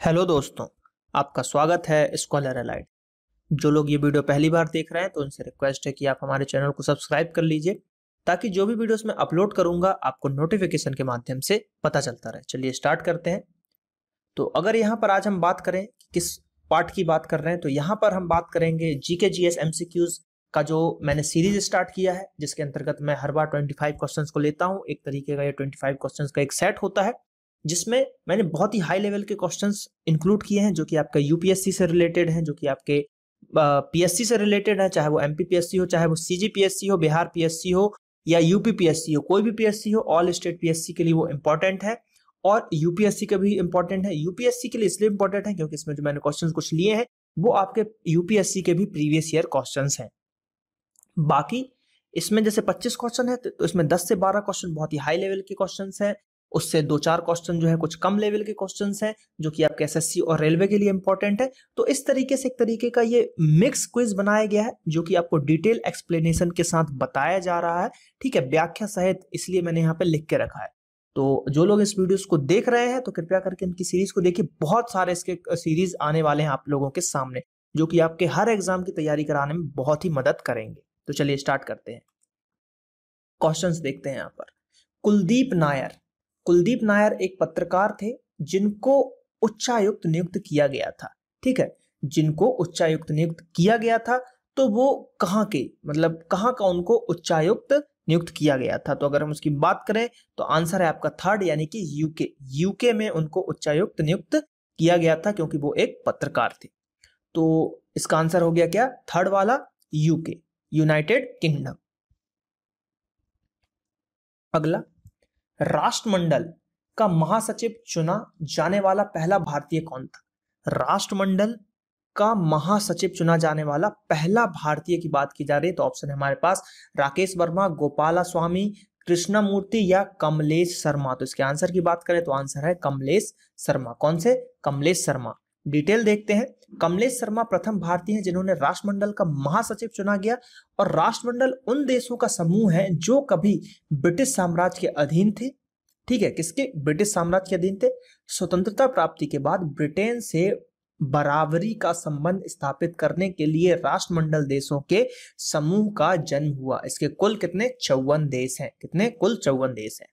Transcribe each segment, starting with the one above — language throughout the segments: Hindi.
हेलो दोस्तों, आपका स्वागत है स्कॉलर एलाइड। जो लोग ये वीडियो पहली बार देख रहे हैं तो उनसे रिक्वेस्ट है कि आप हमारे चैनल को सब्सक्राइब कर लीजिए ताकि जो भी वीडियोस मैं अपलोड करूंगा आपको नोटिफिकेशन के माध्यम से पता चलता रहे। चलिए स्टार्ट करते हैं। तो अगर यहाँ पर आज हम बात करें कि किस पार्ट की बात कर रहे हैं तो यहाँ पर हम बात करेंगे जीके जीएस एमसीक्यूज का जो मैंने सीरीज स्टार्ट किया है, जिसके अंतर्गत मैं हर बार 25 क्वेश्चंस को लेता हूँ। एक तरीके का ये 25 क्वेश्चंस का एक सेट होता है जिसमें मैंने बहुत ही हाई लेवल के क्वेश्चंस इंक्लूड किए हैं जो कि आपका यूपीएससी से रिलेटेड हैं, जो कि आपके पीएससी से रिलेटेड है, चाहे वो एमपीपीएससी हो, चाहे वो सीजीपीएससी हो, बिहार पीएससी हो या यूपीपीएससी हो, कोई भी पीएससी हो, ऑल स्टेट पीएससी के लिए वो इंपॉर्टेंट है और यूपीएससी का भी इंपॉर्टेंट है। यूपीएससी के लिए इसलिए इंपॉर्टेंट है क्योंकि इसमें जो मैंने क्वेश्चंस कुछ लिए हैं वो आपके यूपीएससी के भी प्रीवियस ईयर क्वेश्चंस हैं। बाकी इसमें जैसे 25 क्वेश्चन है तो इसमें 10 से 12 क्वेश्चन बहुत ही हाई लेवल के क्वेश्चंस हैं, उससे 2-4 क्वेश्चन जो है कुछ कम लेवल के क्वेश्चंस हैं जो कि आपके एसएससी और रेलवे के लिए इंपॉर्टेंट है। तो इस तरीके से एक तरीके का ये मिक्स क्विज बनाया गया है जो कि आपको डिटेल एक्सप्लेनेशन के साथ बताया जा रहा है, ठीक है, व्याख्या सहित, इसलिए मैंने यहाँ पे लिख के रखा है। तो जो लोग इस वीडियोस को देख रहे हैं तो कृपया करके इनकी सीरीज को देखिए। बहुत सारे इसके सीरीज आने वाले हैं आप लोगों के सामने जो कि आपके हर एग्जाम की तैयारी कराने में बहुत ही मदद करेंगे। तो चलिए स्टार्ट करते हैं। क्वेश्चंस देखते हैं यहाँ पर। कुलदीप नायर एक पत्रकार थे जिनको उच्चायुक्त नियुक्त किया गया था, ठीक है, जिनको उच्चायुक्त नियुक्त किया गया था। तो वो कहाँ के, मतलब कहाँ का उनको उच्चायुक्त नियुक्त किया गया था? तो अगर हम उसकी बात करें तो आंसर है आपका थर्ड, यानी कि यूके में उनको उच्चायुक्त नियुक्त किया गया था क्योंकि वो एक पत्रकार थे। तो इसका आंसर हो गया क्या? थर्ड वाला, यूके, यूनाइटेड किंगडम। अगला, राष्ट्रमंडल का महासचिव चुना जाने वाला पहला भारतीय कौन था? राष्ट्रमंडल का महासचिव चुना जाने वाला पहला भारतीय की बात की जा रही है तो ऑप्शन है हमारे पास राकेश वर्मा, गोपाला स्वामी, कृष्णमूर्ति या कमलेश शर्मा। तो इसके आंसर की बात करें तो आंसर है कमलेश शर्मा। कौन से? कमलेश शर्मा। डिटेल देखते हैं। कमलेश शर्मा प्रथम भारतीय हैं जिन्होंने राष्ट्रमंडल का महासचिव चुना गया। और राष्ट्रमंडल उन देशों का समूह है जो कभी ब्रिटिश साम्राज्य के अधीन थे, ठीक है, किसके? ब्रिटिश साम्राज्य के अधीन थे। स्वतंत्रता प्राप्ति के बाद ब्रिटेन से बराबरी का संबंध स्थापित करने के लिए राष्ट्रमंडल देशों के समूह का जन्म हुआ। इसके कुल कितने? 54 देश हैं। कितने? कुल 54 देश हैं।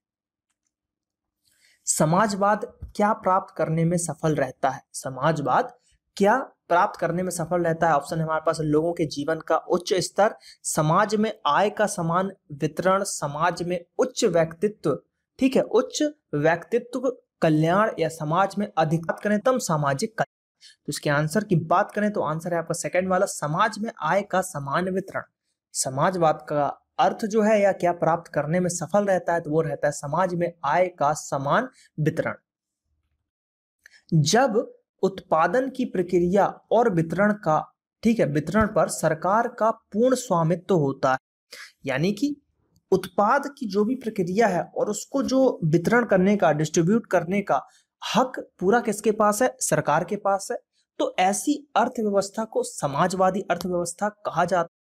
समाजवाद क्या प्राप्त करने में सफल रहता है? समाजवाद क्या प्राप्त करने में सफल रहता है? ऑप्शन है हमारे पास लोगों के जीवन का उच्च स्तर, समाज में आय का समान वितरण, समाज में उच्च व्यक्तित्व, ठीक है, उच्च व्यक्तित्व कल्याण, या समाज में अधिकतम सामाजिक कल्याण। तो इसके आंसर की बात करें तो आंसर है आपका सेकंड वाला, समाज में आय का समान वितरण। समाजवाद का अर्थ जो है या क्या प्राप्त करने में सफल रहता है तो वो रहता है समाज में आय का समान वितरण। जब उत्पादन की प्रक्रिया और वितरण का, ठीक है, वितरण पर सरकार का पूर्ण स्वामित्व होता है, यानी कि उत्पाद की जो भी प्रक्रिया है और उसको जो वितरण करने का, डिस्ट्रीब्यूट करने का हक पूरा किसके पास है? सरकार के पास है। तो ऐसी अर्थव्यवस्था को समाजवादी अर्थव्यवस्था कहा जाता है।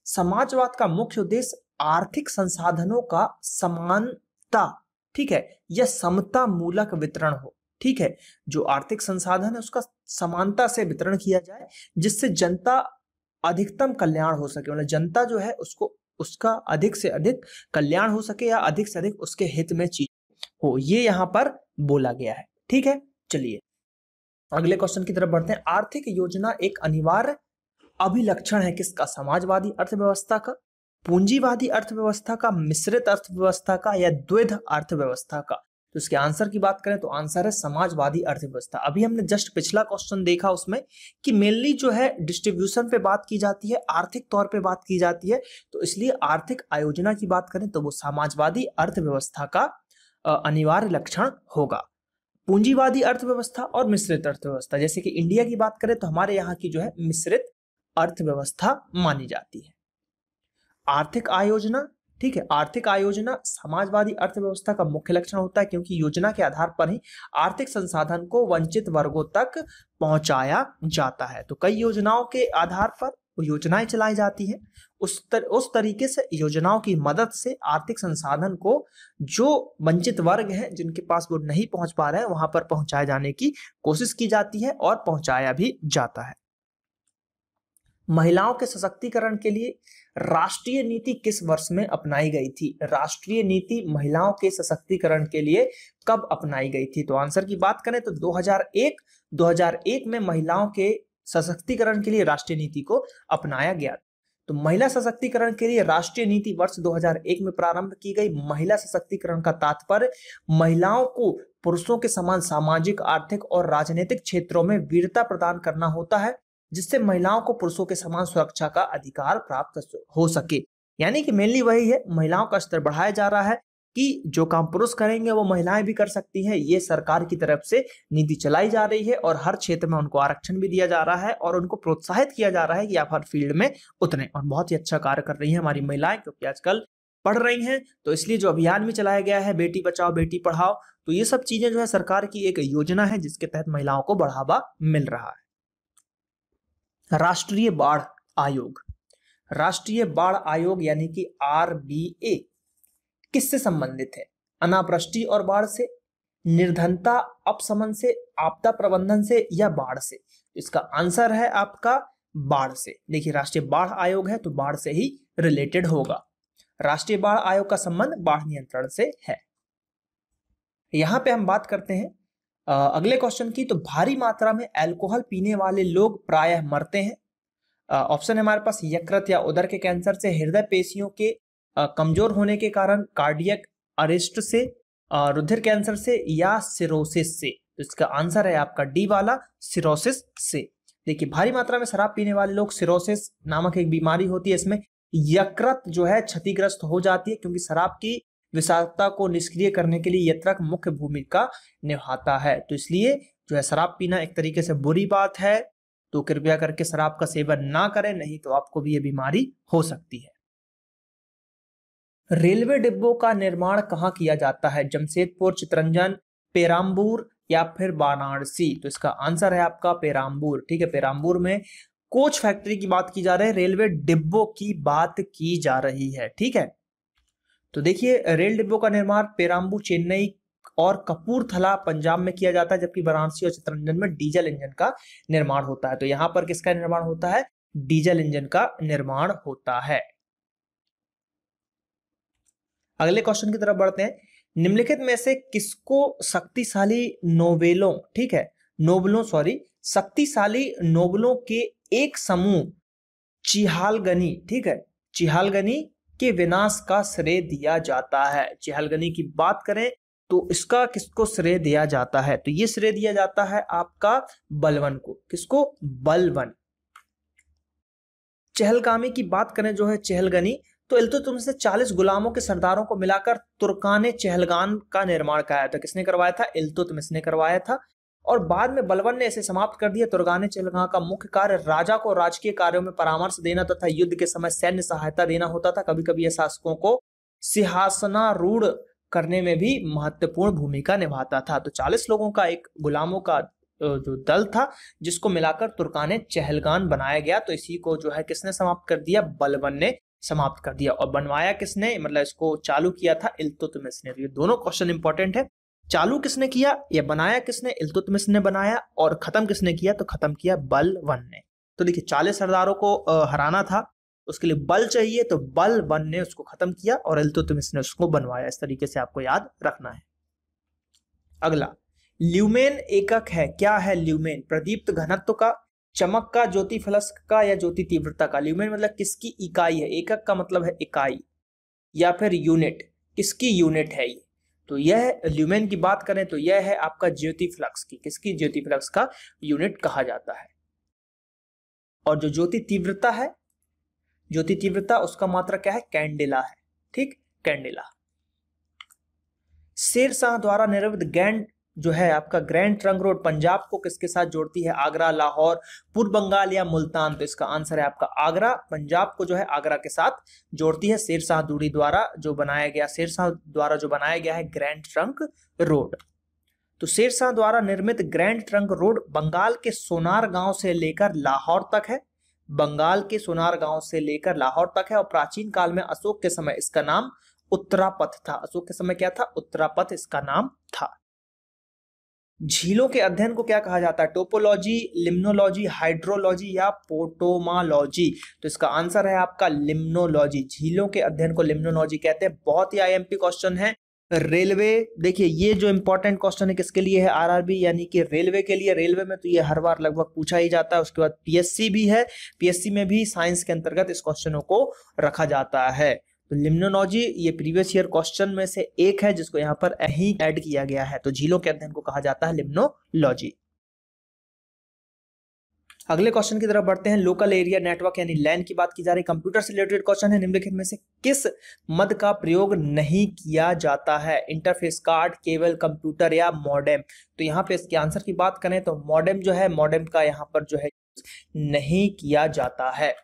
समाजवाद का मुख्य उद्देश्य आर्थिक संसाधनों का समानता, ठीक है, या समता मूलक वितरण हो, ठीक है, जो आर्थिक संसाधन है उसका समानता से वितरण किया जाए जिससे जनता अधिकतम कल्याण हो सके, मतलब जनता जो है उसको उसका अधिक से अधिक कल्याण हो सके या अधिक से अधिक उसके हित में चीज हो, ये यहां पर बोला गया है, ठीक है। चलिए अगले क्वेश्चन की तरफ बढ़ते हैं। आर्थिक योजना एक अनिवार्य अभिलक्षण है किसका? समाजवादी अर्थव्यवस्था का, पूंजीवादी अर्थव्यवस्था का, मिश्रित अर्थव्यवस्था का, या द्वैध अर्थव्यवस्था का? तो इसके आंसर की बात करें तो आंसर है समाजवादी अर्थव्यवस्था। अभी हमने जस्ट पिछला क्वेश्चन देखा उसमें कि मेनली जो है डिस्ट्रीब्यूशन पे बात की जाती है, आर्थिक तौर पे बात की जाती है, तो इसलिए आर्थिक आयोजना की बात करें तो वो समाजवादी अर्थव्यवस्था का अनिवार्य लक्षण होगा। पूंजीवादी अर्थव्यवस्था और मिश्रित अर्थव्यवस्था, जैसे कि इंडिया की बात करें तो हमारे यहाँ की जो है मिश्रित अर्थव्यवस्था मानी जाती है। आर्थिक आयोजना, ठीक है, आर्थिक आयोजना समाजवादी अर्थव्यवस्था का मुख्य लक्षण होता है क्योंकि योजना के आधार पर ही आर्थिक संसाधन को वंचित वर्गों तक पहुंचाया जाता है। तो कई योजनाओं के आधार पर योजनाएं चलाई जाती हैं, उस तरीके से योजनाओं की मदद से आर्थिक संसाधन को जो वंचित वर्ग हैं जिनके पास वो नहीं पहुंच पा रहे हैं वहां पर पहुंचाए जाने की कोशिश की जाती है और पहुंचाया भी जाता है। महिलाओं के सशक्तिकरण के लिए राष्ट्रीय नीति किस वर्ष में अपनाई गई थी? राष्ट्रीय नीति महिलाओं के सशक्तिकरण के लिए कब अपनाई गई थी? तो आंसर की बात करें तो 2001 में महिलाओं के सशक्तिकरण के लिए राष्ट्रीय नीति को अपनाया गया। तो महिला सशक्तिकरण के लिए राष्ट्रीय नीति वर्ष 2001 में प्रारंभ की गई। महिला सशक्तिकरण का तात्पर्य महिलाओं को पुरुषों के समान सामाजिक, आर्थिक और राजनीतिक क्षेत्रों में वीरता प्रदान करना होता है, जिससे महिलाओं को पुरुषों के समान सुरक्षा का अधिकार प्राप्त हो सके। यानी कि मेनली वही है, महिलाओं का स्तर बढ़ाया जा रहा है कि जो काम पुरुष करेंगे वो महिलाएं भी कर सकती हैं। ये सरकार की तरफ से नीति चलाई जा रही है और हर क्षेत्र में उनको आरक्षण भी दिया जा रहा है और उनको प्रोत्साहित किया जा रहा है कि आप हर फील्ड में उतरे। और बहुत ही अच्छा कार्य कर रही है हमारी महिलाएं, क्योंकि आजकल पढ़ रही हैं। तो इसलिए जो अभियान भी चलाया गया है बेटी बचाओ बेटी पढ़ाओ, तो ये सब चीजें जो है सरकार की एक योजना है जिसके तहत महिलाओं को बढ़ावा मिल रहा है। राष्ट्रीय बाढ़ आयोग, राष्ट्रीय बाढ़ आयोग यानी कि RBA किससे संबंधित है? अनावृष्टि और बाढ़ से, निर्धनता, अपशमन से, आपदा प्रबंधन से या बाढ़ से? इसका आंसर है आपका बाढ़ से। देखिए राष्ट्रीय बाढ़ आयोग है तो बाढ़ से ही रिलेटेड होगा। राष्ट्रीय बाढ़ आयोग का संबंध बाढ़ नियंत्रण से है। यहां पे हम बात करते हैं अगले क्वेश्चन की। तो भारी मात्रा में अल्कोहल पीने वाले लोग प्रायः मरते हैं। ऑप्शन है हमारे पास यकृत या उदर के कैंसर से, हृदय पेशियों के कमजोर होने के कारण, कार्डियक अरेस्ट से, रुधिर कैंसर से या सिरोसिस से। तो इसका आंसर है आपका डी वाला, सिरोसिस से। देखिए भारी मात्रा में शराब पीने वाले लोग, सिरोसिस नामक एक बीमारी होती है, इसमें यकृत जो है क्षतिग्रस्त हो जाती है, क्योंकि शराब की विषाक्तता को निष्क्रिय करने के लिए यकृत मुख्य भूमिका निभाता है। तो इसलिए जो है शराब पीना एक तरीके से बुरी बात है, तो कृपया करके शराब का सेवन ना करें, नहीं तो आपको भी ये बीमारी हो सकती है। रेलवे डिब्बों का निर्माण कहाँ किया जाता है? जमशेदपुर, चितरंजन, पेराम्बूर या फिर वाराणसी? तो इसका आंसर है आपका पेराम्बूर। ठीक है, पेराम्बूर में कोच फैक्ट्री की बात की जा रही है, रेलवे डिब्बों की बात की जा रही है। ठीक है, तो देखिए रेल डिब्बों का निर्माण पेराम्बू, चेन्नई और कपूरथला पंजाब में किया जाता है, जबकि वाराणसी और चितरंजन में डीजल इंजन का निर्माण होता है। तो यहां पर किसका निर्माण होता है? डीजल इंजन का निर्माण होता है। अगले क्वेश्चन की तरफ बढ़ते हैं। निम्नलिखित में से किसको शक्तिशाली नोबेलों, ठीक है, शक्तिशाली नोबेलों के एक समूह चिहालगनी, ठीक है, चिहालगनी के विनाश का श्रेय दिया जाता है? चिहालगनी की बात करें तो इसका किसको श्रेय दिया जाता है? तो ये श्रेय दिया जाता है आपका बलबन को। किसको? बलबन। चहलगामी की बात करें जो है चहलगनी, तो इल्तुतमिश से 40 गुलामों के सरदारों को मिलाकर तुर्कान चहलगान का निर्माण कराया था। किसने करवाया था? इल्तुतमिश ने करवाया था। और बाद में बलबन ने इसे समाप्त कर दिया। तुर्कान चहलगान का मुख्य कार्य राजा को राजकीय कार्यों में परामर्श देना तथा युद्ध के समय सैन्य सहायता देना होता था। कभी कभी यह शासकों को सिंहासनारूढ़ करने में भी महत्वपूर्ण भूमिका निभाता था। तो 40 लोगों का एक गुलामों का जो दल था जिसको मिलाकर तुर्कान चहलगान बनाया गया। तो इसी को जो है किसने समाप्त कर दिया? बलबन ने समाप्त कर दिया। और बनवाया किसने, मतलब इसको चालू किया था? इल्तुतमिश ने। ये दोनों क्वेश्चन इंपॉर्टेंट है। चालू किसने किया या बनाया किसने? इल्तुतमिश ने बनाया। और खत्म किसने किया? तो खत्म किया बलबन ने। तो देखिए 40 सरदारों को हराना था, उसके लिए बल चाहिए, तो बलबन ने उसको खत्म किया और इल्तुतमिश ने उसको बनवाया। इस तरीके से आपको याद रखना है। अगला ल्यूमेन एकक है, क्या है ल्यूमेन? प्रदीप्त घनत्व का, चमक का, ज्योति फलक का या ज्योति तीव्रता का? ल्यूमेन मतलब किसकी इकाई है? एकक का मतलब है इकाई या फिर यूनिट। किसकी यूनिट है ये? तो यह ल्यूमेन की बात करें तो यह है आपका ज्योति फ्लक्स की। किसकी? ज्योति फ्लक्स का यूनिट कहा जाता है। और जो ज्योति तीव्रता है, ज्योति तीव्रता उसका मात्रा क्या है? कैंडेला है। ठीक, कैंडेला। शेरशाह द्वारा निर्मित ग्रैंड जो है आपका ग्रैंड ट्रंक रोड पंजाब को किसके साथ जोड़ती है? आगरा, लाहौर, पूर्व बंगाल या मुल्तान? तो इसका आंसर है आपका आगरा। पंजाब को जो है आगरा के साथ जोड़ती है शेरशाह दूरी द्वारा जो बनाया गया, शेरशाह द्वारा जो बनाया गया है ग्रैंड ट्रंक रोड। तो शेरशाह द्वारा निर्मित ग्रैंड ट्रंक रोड बंगाल के सोनार गांव से लेकर लाहौर तक है। बंगाल के सोनार गांव से लेकर लाहौर तक है और प्राचीन काल में अशोक के समय इसका नाम उत्तरापथ था। अशोक के समय क्या था? उत्तरापथ इसका नाम था। झीलों के अध्ययन को क्या कहा जाता है? टोपोलॉजी, लिम्नोलॉजी, हाइड्रोलॉजी या पोटोमालॉजी? तो इसका आंसर है आपका लिम्नोलॉजी। झीलों के अध्ययन को लिम्नोलॉजी कहते हैं। बहुत ही आईएमपी क्वेश्चन है। रेलवे, देखिए ये जो इंपॉर्टेंट क्वेश्चन है किसके लिए है? आरआरबी यानी कि रेलवे के लिए। रेलवे में तो ये हर बार लगभग पूछा ही जाता है। उसके बाद पीएससी भी है, पीएससी में भी साइंस के अंतर्गत इस क्वेश्चनों को रखा जाता है। तो लिम्नोलॉजी ये प्रीवियस ईयर क्वेश्चन में से एक है जिसको यहाँ पर ही ऐड किया गया है। तो झीलों के अध्ययन को कहा जाता है लिम्नोलॉजी। अगले क्वेश्चन की तरफ बढ़ते हैं। लोकल एरिया नेटवर्क यानी लैन की बात की जा रही। कंप्यूटर से रिलेटेड क्वेश्चन है। निम्नलिखित में से किस मद का प्रयोग नहीं किया जाता है? इंटरफेस कार्ड, केबल, कंप्यूटर या मॉडेम? तो यहाँ पे इसके आंसर की बात करें तो मॉडेम जो है, मॉडेम का यहाँ पर जो है नहीं किया जाता है।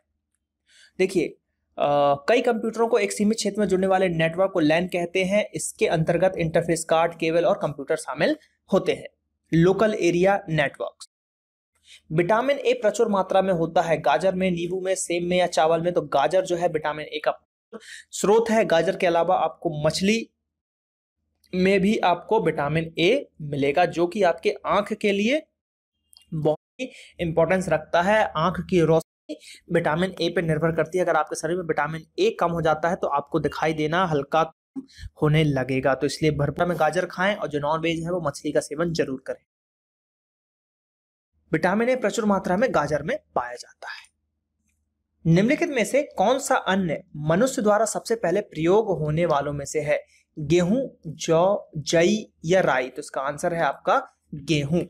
देखिए कई कंप्यूटरों को एक सीमित क्षेत्र में जुड़ने वाले नेटवर्क को लैन कहते हैं। इसके अंतर्गत इंटरफेस कार्ड, केबल और कंप्यूटर शामिल होते हैं। Local area network. Vitamin A प्रचुर मात्रा में होता है गाजर में, नींबू में, सेब में या चावल में? तो गाजर जो है विटामिन ए का स्रोत है। गाजर के अलावा आपको मछली में भी आपको विटामिन ए मिलेगा जो कि आपके आंख के लिए बहुत ही इंपॉर्टेंस रखता है। आंख की रोशनी विटामिन ए पे निर्भर करती है। अगर आपके शरीर में विटामिन ए कम हो जाता है तो आपको दिखाई देना हल्का होने लगेगा। तो इसलिए भरपूर में गाजर खाएं और जो नॉन वेज है वो मछली का सेवन जरूर करें। विटामिन ए प्रचुर मात्रा में गाजर में पाया जाता है। निम्नलिखित में से कौन सा अन्न मनुष्य द्वारा सबसे पहले प्रयोग होने वालों में से है? गेहूं, जौ, जई या राई? तो इसका आंसर है आपका गेहूं।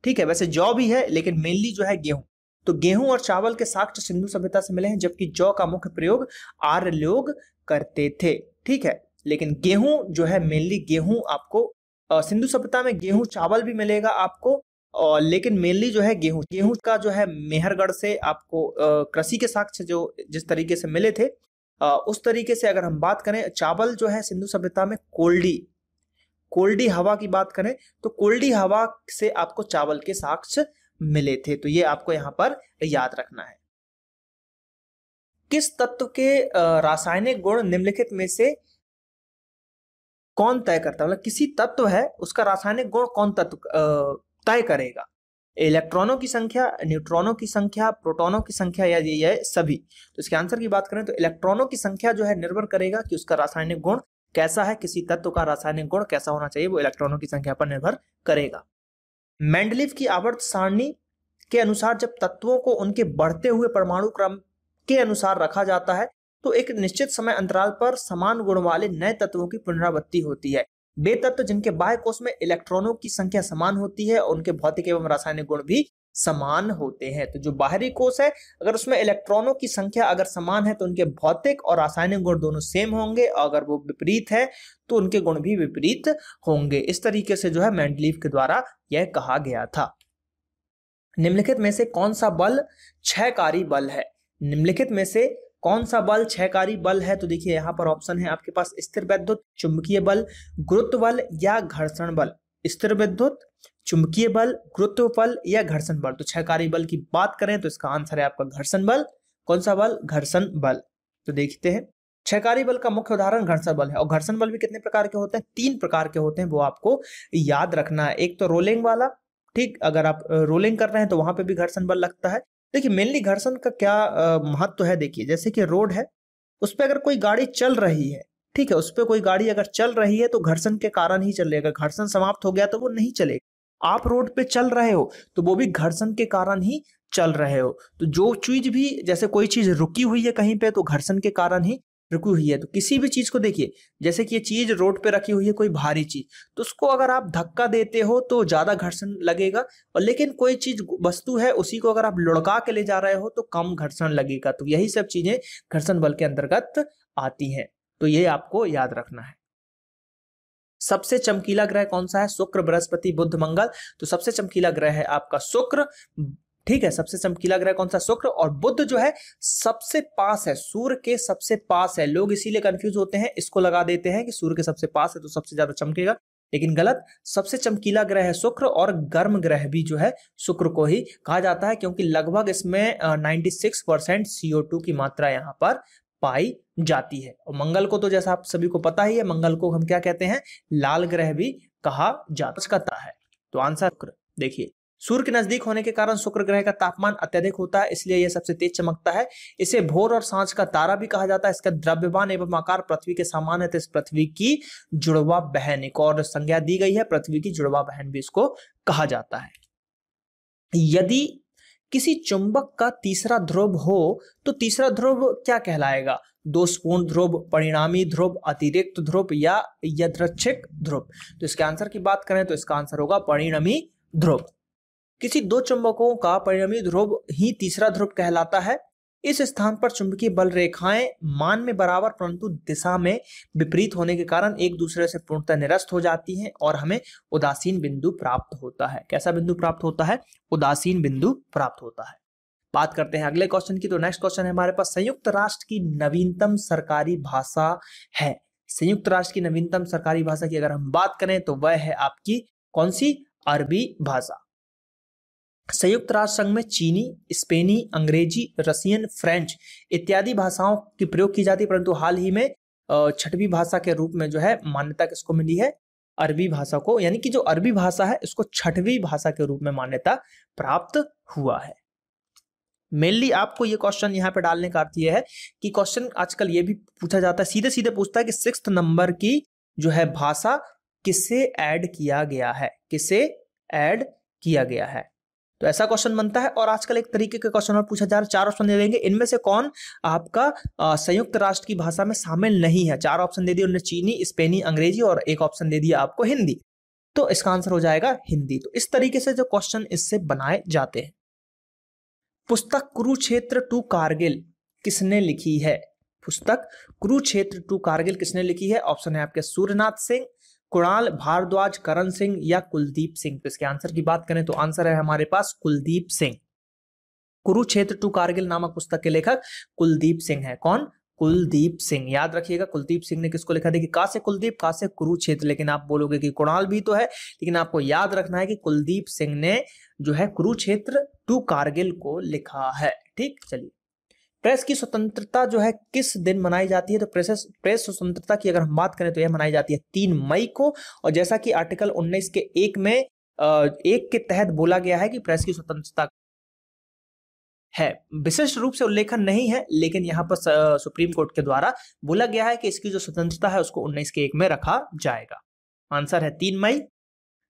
ठीक है, वैसे जौ भी है लेकिन मेनली जो है गेहूं। तो गेहूं और चावल के साक्ष्य सिंधु सभ्यता से मिले हैं, जबकि जौ का मुख्य प्रयोग आर्य लोग करते थे। ठीक है, लेकिन गेहूं जो है मेनली गेहूं आपको सिंधु सभ्यता में गेहूं चावल भी मिलेगा आपको, और लेकिन मेनली जो है गेहूं का जो है मेहरगढ़ से आपको कृषि के साक्ष्य जो जिस तरीके से मिले थे उस तरीके से अगर हम बात करें, चावल जो है सिंधु सभ्यता में कोल्डी हवा की बात करें तो कोल्डी हवा से आपको चावल के साक्ष्य मिले थे। तो ये आपको यहां पर याद रखना है। किस तत्व के रासायनिक गुण निम्नलिखित में से कौन तय करता है? मतलब किसी तत्व है उसका रासायनिक गुण कौन तत्व तय करेगा? इलेक्ट्रॉनों की संख्या, न्यूट्रॉनों की संख्या, प्रोटॉनों की संख्या या ये सभी? तो इसके आंसर की बात करें तो इलेक्ट्रॉनों की संख्या जो है निर्भर करेगा कि उसका रासायनिक गुण कैसा है। किसी तत्व का रासायनिक गुण कैसा होना चाहिए वो इलेक्ट्रॉनों की संख्या पर निर्भर करेगा। मेंडलीव की आवर्त सारणी के अनुसार जब तत्वों को उनके बढ़ते हुए परमाणु क्रम के अनुसार रखा जाता है तो एक निश्चित समय अंतराल पर समान गुण वाले नए तत्वों की पुनरावृत्ति होती है। वे तत्व जिनके बाह्य कोश में इलेक्ट्रॉनों की संख्या समान होती है और उनके भौतिक एवं रासायनिक गुण भी समान होते हैं। तो जो बाहरी कोश है अगर उसमें इलेक्ट्रॉनों की संख्या अगर समान है तो उनके भौतिक और रासायनिक गुण दोनों सेम होंगे, और अगर वो विपरीत है तो उनके गुण भी विपरीत होंगे। इस तरीके से जो है मेंडलीव के द्वारा यह कहा गया था। निम्नलिखित में से कौन सा बल क्षयकारी बल है? निम्नलिखित में से कौन सा बल क्षयकारी बल है? तो देखिए यहाँ पर ऑप्शन है आपके पास स्थिर विद्युत, चुंबकीय बल, गुरुत्व बल या घर्षण बल। स्थिर विद्युत, चुंबकीय बल, गुरुत्व बल या घर्षण बल। तो क्षयकारी बल की बात करें तो इसका आंसर है आपका घर्षण बल। कौन सा बल? घर्षण बल। तो देखते हैं, क्षयकारी बल का मुख्य उदाहरण घर्षण बल है। और घर्षण बल भी कितने प्रकार के होते हैं? 3 प्रकार के होते हैं, वो आपको याद रखना है। एक तो रोलिंग वाला, ठीक, अगर आप रोलिंग कर रहे हैं तो वहां पे भी घर्षण बल लगता है। देखिए मेनली घर्षण का क्या महत्व है, देखिए जैसे कि रोड है उस पर अगर कोई गाड़ी चल रही है, ठीक है, उस पर कोई गाड़ी अगर चल रही है तो घर्षण के कारण ही चलेगा। घर्षण समाप्त हो गया तो वो नहीं चलेगा। आप रोड पे चल रहे हो तो वो भी घर्षण के कारण ही चल रहे हो। तो जो चीज भी, जैसे कोई चीज रुकी हुई है कहीं पे तो घर्षण के कारण ही रुकी हुई है। तो किसी भी चीज को देखिए, जैसे कि ये चीज रोड पे रखी हुई है, कोई भारी चीज, तो उसको अगर आप धक्का देते हो तो ज्यादा घर्षण लगेगा, और लेकिन कोई चीज वस्तु है उसी को अगर आप लुढ़का के ले जा रहे हो तो कम घर्षण लगेगा। तो यही सब चीजें घर्षण बल के अंतर्गत आती हैं। तो ये आपको याद रखना है। सबसे चमकीला ग्रह कौन सा है? शुक्र, बृहस्पति, बुध, मंगल। तो सबसे चमकीला ग्रह है आपका शुक्र। ठीक है, सबसे चमकीला ग्रह कौन सा? शुक्र। और बुध जो है सबसे पास है, सूर्य के सबसे पास है। लोग इसीलिए कंफ्यूज होते हैं, इसको लगा देते हैं कि सूर्य के सबसे पास है तो सबसे ज्यादा चमकेगा। लेकिन गलत। सबसे चमकीला ग्रह है शुक्र, और गर्म ग्रह भी जो है शुक्र को ही कहा जाता है, क्योंकि लगभग इसमें 96% CO2 की मात्रा यहाँ पर पाई जाती है। और मंगल को तो जैसा आप सभी को पता ही है, मंगल को हम क्या कहते हैं, लाल ग्रह भी कहा जाता है। तो आंसर शुक्र। देखिए, सूर्य के नजदीक होने के कारण शुक्र ग्रह का तापमान अत्यधिक होता है, इसलिए यह सबसे तेज चमकता है। इसे भोर और सांझ का तारा भी कहा जाता है। इसका द्रव्यमान एवं आकार पृथ्वी के समान है, तो इस पृथ्वी की जुड़वा बहन, एक और संज्ञा दी गई है, पृथ्वी की जुड़वा बहन भी इसको कहा जाता है। यदि किसी चुंबक का तीसरा ध्रुव हो तो तीसरा ध्रुव क्या कहलाएगा? दोषपूर्ण ध्रुव, परिणामी ध्रुव, अतिरिक्त ध्रुव या यादृच्छिक ध्रुव? तो इसके आंसर की बात करें तो इसका आंसर होगा परिणामी ध्रुव। किसी दो चुंबकों का परिणामी ध्रुव ही तीसरा ध्रुव कहलाता है। इस स्थान पर चुंबकीय बल रेखाएं मान में बराबर परंतु दिशा में विपरीत होने के कारण एक दूसरे से पूर्णतः निरस्त हो जाती हैं और हमें उदासीन बिंदु प्राप्त होता है। कैसा बिंदु प्राप्त होता है? उदासीन बिंदु प्राप्त होता है। बात करते हैं अगले क्वेश्चन की। तो नेक्स्ट क्वेश्चन है हमारे पास, संयुक्त राष्ट्र की नवीनतम सरकारी भाषा है। संयुक्त राष्ट्र की नवीनतम सरकारी भाषा की अगर हम बात करें तो वह है आपकी कौन सी? अरबी भाषा। संयुक्त राष्ट्र संघ में चीनी, स्पेनी, अंग्रेजी, रसियन, फ्रेंच इत्यादि भाषाओं की प्रयोग की जाती है, परंतु हाल ही में छठवीं भाषा के रूप में जो है मान्यता किसको मिली है? अरबी भाषा को। यानी कि जो अरबी भाषा है इसको छठवीं भाषा के रूप में मान्यता प्राप्त हुआ है। मेनली आपको ये क्वेश्चन यहाँ पे डालने का अर्थ ये है कि क्वेश्चन आजकल ये भी पूछा जाता है, सीधे सीधे पूछता है कि 6th नंबर की जो है भाषा किसे ऐड किया गया है, किसे ऐड किया गया है। तो ऐसा क्वेश्चन बनता है। और आजकल एक तरीके के क्वेश्चन और पूछा जा रहा है, 4 ऑप्शन दे देंगे, इनमें से कौन आपका संयुक्त राष्ट्र की भाषा में शामिल नहीं है। 4 ऑप्शन दे दिए उन्होंने, चीनी, स्पेनी, अंग्रेजी और एक ऑप्शन दे दिया आपको हिंदी। तो इसका आंसर हो जाएगा हिंदी। तो इस तरीके से जो क्वेश्चन इससे बनाए जाते हैं। पुस्तक कुरुक्षेत्र टू कारगिल किसने लिखी है? पुस्तक कुरुक्षेत्र टू कारगिल किसने लिखी है? ऑप्शन है आपके सूर्यनाथ सिंह, कुणाल भारद्वाज, करण सिंह या कुलदीप सिंह। तो इसके आंसर की बात करें तो आंसर है हमारे पास कुलदीप सिंह। कुरुक्षेत्र टू कारगिल नामक पुस्तक के लेखक कुलदीप सिंह है। कौन? कुलदीप सिंह। याद रखिएगा कुलदीप सिंह ने किसको लिखा? देखिए, का से कुलदीप, का से कुरुक्षेत्र, लेकिन आप बोलोगे कि कुणाल भी तो है, लेकिन आपको याद रखना है कि कुलदीप सिंह ने जो है कुरुक्षेत्र टू कारगिल को लिखा है। ठीक, चलिए। प्रेस की स्वतंत्रता जो है किस दिन मनाई जाती है? तो प्रेस स्वतंत्रता की अगर हम बात करें तो यह मनाई जाती है 3 मई को। और जैसा कि आर्टिकल 19 के 1 में 1 के तहत बोला गया है कि प्रेस की स्वतंत्रता है, विशिष्ट रूप से उल्लेखन नहीं है, लेकिन यहाँ पर सुप्रीम कोर्ट के द्वारा बोला गया है कि इसकी जो स्वतंत्रता है उसको 19 के 1 में रखा जाएगा। आंसर है 3 मई।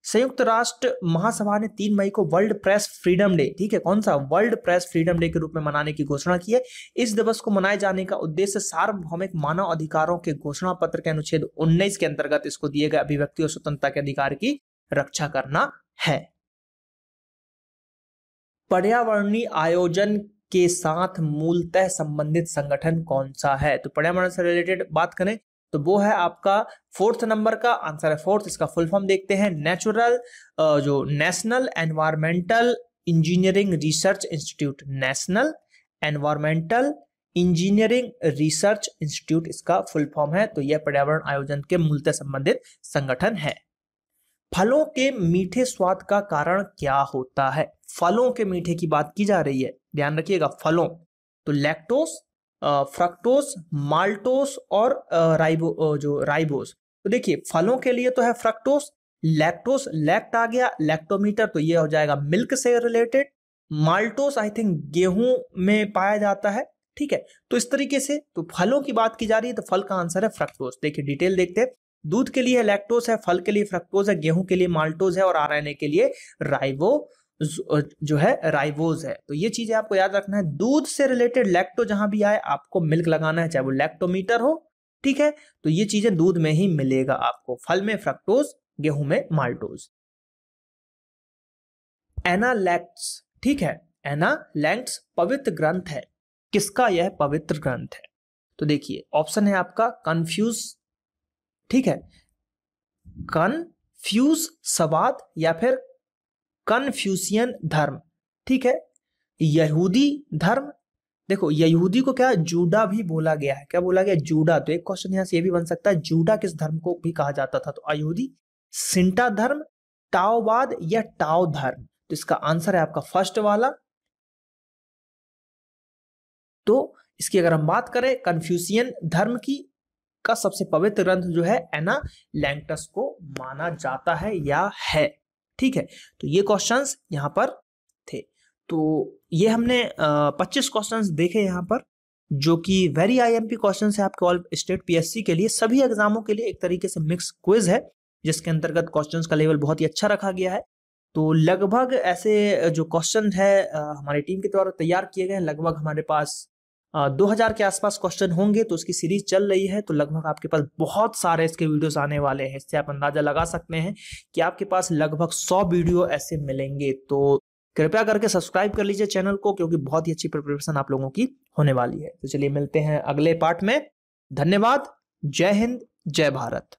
संयुक्त राष्ट्र महासभा ने 3 मई को वर्ल्ड प्रेस फ्रीडम डे, ठीक है, कौन सा? वर्ल्ड प्रेस फ्रीडम डे के रूप में मनाने की घोषणा की है। इस दिवस को मनाए जाने का उद्देश्य सार्वभौमिक मानव अधिकारों के घोषणा पत्र के अनुच्छेद 19 के अंतर्गत इसको दिए गए अभिव्यक्ति और स्वतंत्रता के अधिकार की रक्षा करना है। पर्यावरणीय आयोजन के साथ मूलतः संबंधित संगठन कौन सा है? तो पर्यावरण से रिलेटेड बात करें तो वो है आपका 4th नंबर का। आंसर है 4th। इसका फुल फॉर्म देखते हैं, national environmental engineering research institute. National environmental engineering research institute इसका फुल फॉर्म है। तो यह पर्यावरण आयोजन के मूलतः संबंधित संगठन है। फलों के मीठे स्वाद का कारण क्या होता है? फलों के मीठे की बात की जा रही है, ध्यान रखिएगा। फलों तो लैक्टोस, फ्रक्टोस, माल्टोस और राइबोस। तो देखिए, फलों के लिए तो है फ्रक्टोस, लैक्टोस, लैक्ट आ गया, लैक्टोमीटर, तो ये हो जाएगा मिल्क से रिलेटेड। माल्टोस आई थिंक गेहूं में पाया जाता है, ठीक है। तो इस तरीके से तो फलों की बात की जा रही है, तो फल का आंसर है फ्रक्टोस। देखिए डिटेल देखते हैं। दूध के लिए लैक्टोस है, फल के लिए फ्रक्टोज है, गेहूं के लिए माल्टोज है और आरएनए के लिए राइबोज है। तो ये चीजें आपको याद रखना है। दूध से रिलेटेड लैक्टो जहां भी आए आपको मिल्क लगाना है, चाहे वो लैक्टोमीटर हो, ठीक है। तो ये चीजें दूध में ही मिलेगा आपको, फल में फ्रक्टोज, गेहूं में माल्टोज। एनालैक्ट्स, ठीक है, एनालैक्ट्स पवित्र ग्रंथ है, किसका यह पवित्र ग्रंथ है? तो देखिए ऑप्शन है आपका कन्फ्यूज, ठीक है, कन्फ्यूज सवाद या फिर कन्फ्यूशियन धर्म, ठीक है, यहूदी धर्म। देखो यहूदी को क्या जूडा भी बोला गया है, क्या बोला गया? जूडा। तो एक क्वेश्चन यहां से ये भी बन सकता है, जूडा किस धर्म को भी कहा जाता था? तो अयहूदी, सिंटा धर्म, टाओवाद या टाओ धर्म? तो इसका आंसर है आपका फर्स्ट वाला। तो इसकी अगर हम बात करें कन्फ्यूशियन धर्म की का सबसे पवित्र ग्रंथ जो है एनालैंक्टस को माना जाता है या है। ठीक है, तो ये क्वेश्चंस यहाँ पर थे। तो ये हमने 25 क्वेश्चंस देखे यहाँ पर, जो कि वेरी आईएमपी क्वेश्चंस है आपके ऑल स्टेट पीएससी के लिए, सभी एग्जामों के लिए एक तरीके से मिक्स क्विज है, जिसके अंतर्गत क्वेश्चंस का लेवल बहुत ही अच्छा रखा गया है। तो लगभग ऐसे जो क्वेश्चन है हमारी टीम के द्वारा तैयार किए गए हैं, लगभग हमारे पास 2000 के आसपास क्वेश्चन होंगे। तो उसकी सीरीज चल रही है, तो लगभग आपके पास बहुत सारे इसके वीडियोस आने वाले हैं। इससे आप अंदाजा लगा सकते हैं कि आपके पास लगभग 100 वीडियो ऐसे मिलेंगे। तो कृपया करके सब्सक्राइब कर लीजिए चैनल को, क्योंकि बहुत ही अच्छी प्रिपरेशन आप लोगों की होने वाली है। तो चलिए मिलते हैं अगले पार्ट में। धन्यवाद। जय हिंद, जय भारत।